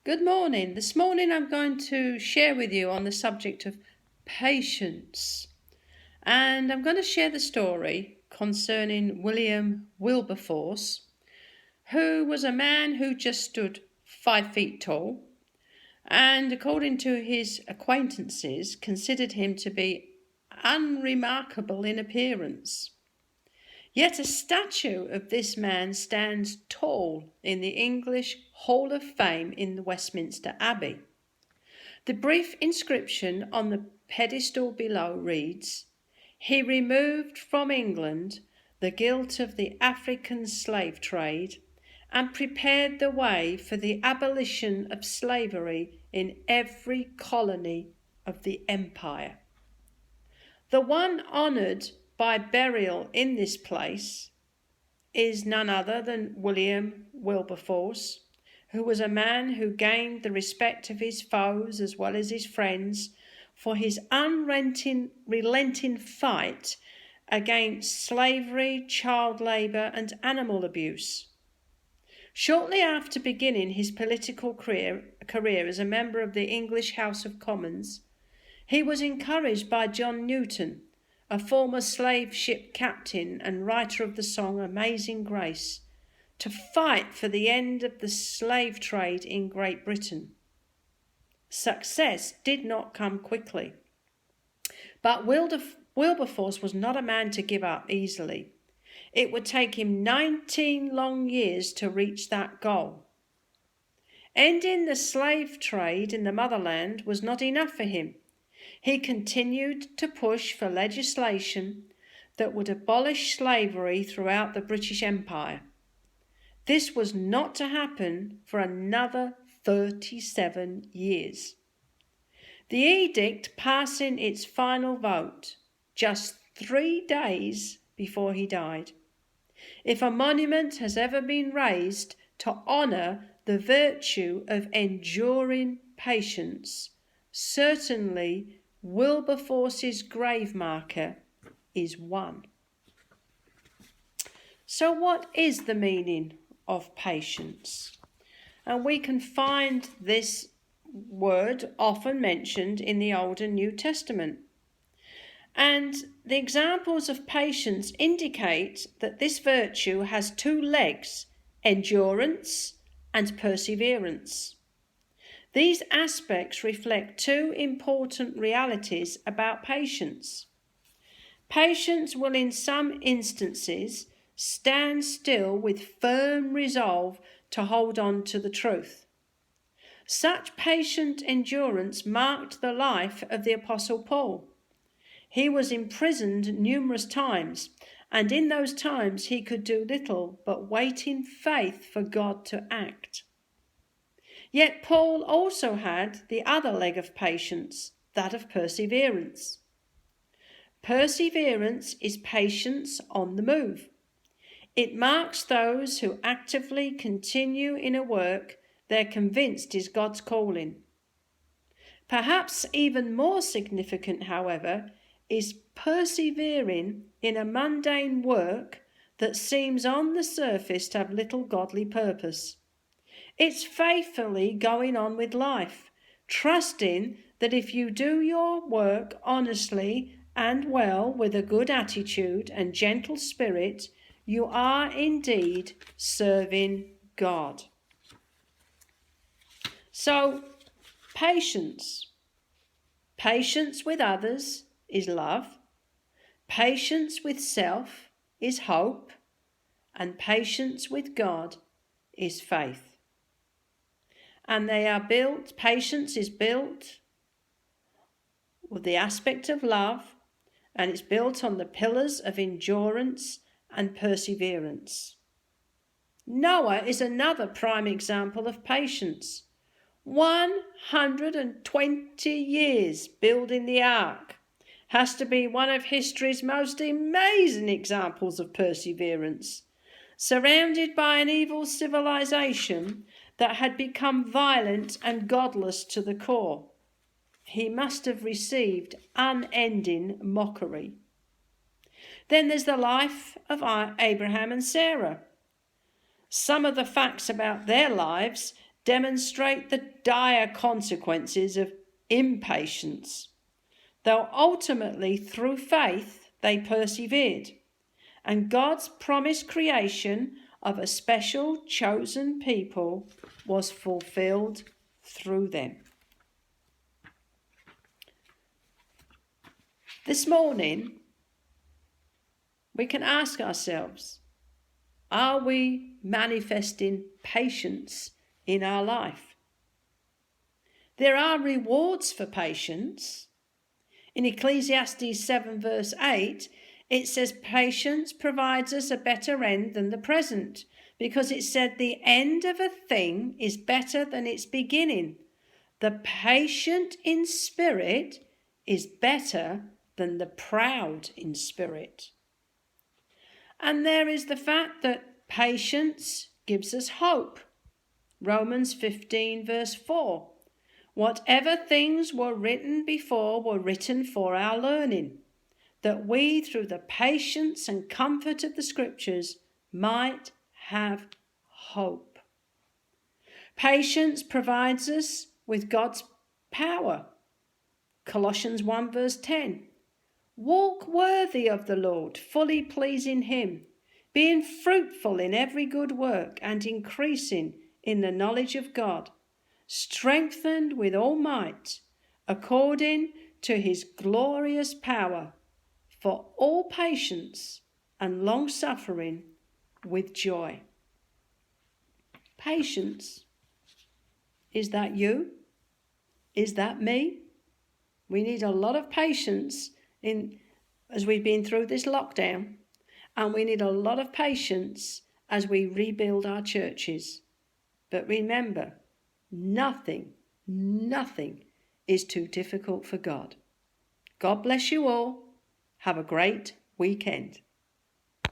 Good morning. This morning I'm going to share with you on the subject of patience. And I'm going to share the story concerning William Wilberforce, who was a man who just stood 5 feet tall, and according to his acquaintances, considered him to be unremarkable in appearance. Yet a statue of this man stands tall in the English Hall of Fame in the Westminster Abbey. The brief inscription on the pedestal below reads, "He removed from England the guilt of the African slave trade and prepared the way for the abolition of slavery in every colony of the empire." The one honoured by burial in this place is none other than William Wilberforce, who was a man who gained the respect of his foes as well as his friends for his relenting fight against slavery, child labour, and animal abuse. Shortly after beginning his political career as a member of the English House of Commons, he was encouraged by John Newton, a former slave ship captain and writer of the song Amazing Grace, to fight for the end of the slave trade in Great Britain. Success did not come quickly, but Wilberforce was not a man to give up easily. It would take him 19 long years to reach that goal. Ending the slave trade in the motherland was not enough for him. He continued to push for legislation that would abolish slavery throughout the British Empire. This was not to happen for another 37 years. The edict passing its final vote just 3 days before he died. If a monument has ever been raised to honour the virtue of enduring patience, certainly Wilberforce's grave marker is one. So what is the meaning of patience? And we can find this word often mentioned in the Old and New Testament. And the examples of patience indicate that this virtue has 2 legs, endurance and perseverance. These aspects reflect 2 important realities about patience. Patience will in some instances stand still with firm resolve to hold on to the truth. Such patient endurance marked the life of the Apostle Paul. He was imprisoned numerous times, and in those times he could do little but wait in faith for God to act. Yet Paul also had the other leg of patience, that of perseverance. Perseverance is patience on the move. It marks those who actively continue in a work they're convinced is God's calling. Perhaps even more significant, however, is persevering in a mundane work that seems on the surface to have little godly purpose. It's faithfully going on with life, trusting that if you do your work honestly and well with a good attitude and gentle spirit, you are indeed serving God. So, patience. Patience with others is love. Patience with self is hope. And patience with God is faith. And patience is built with the aspect of love, and it's built on the pillars of endurance and perseverance. Noah is another prime example of patience. 120 years building the ark has to be one of history's most amazing examples of perseverance. Surrounded by an evil civilization that had become violent and godless to the core, he must have received unending mockery. Then there's the life of Abraham and Sarah. Some of the facts about their lives demonstrate the dire consequences of impatience, though ultimately through faith they persevered, and God's promised creation of a special chosen people was fulfilled through them. This morning, we can ask ourselves, are we manifesting patience in our life? There are rewards for patience. In Ecclesiastes 7 verse 8, it says patience provides us a better end than the present, because it said the end of a thing is better than its beginning. The patient in spirit is better than the proud in spirit. And there is the fact that patience gives us hope. Romans 15 verse 4. Whatever things were written before were written for our learning, that we, through the patience and comfort of the Scriptures, might have hope. Patience provides us with God's power. Colossians 1 verse 10. Walk worthy of the Lord, fully pleasing him, being fruitful in every good work and increasing in the knowledge of God, strengthened with all might, according to his glorious power, for all patience and long-suffering with joy. Patience. Is that you? Is that me? We need a lot of patience as we've been through this lockdown, and we need a lot of patience as we rebuild our churches. But remember, nothing is too difficult for God. God bless you all. Have a great weekend.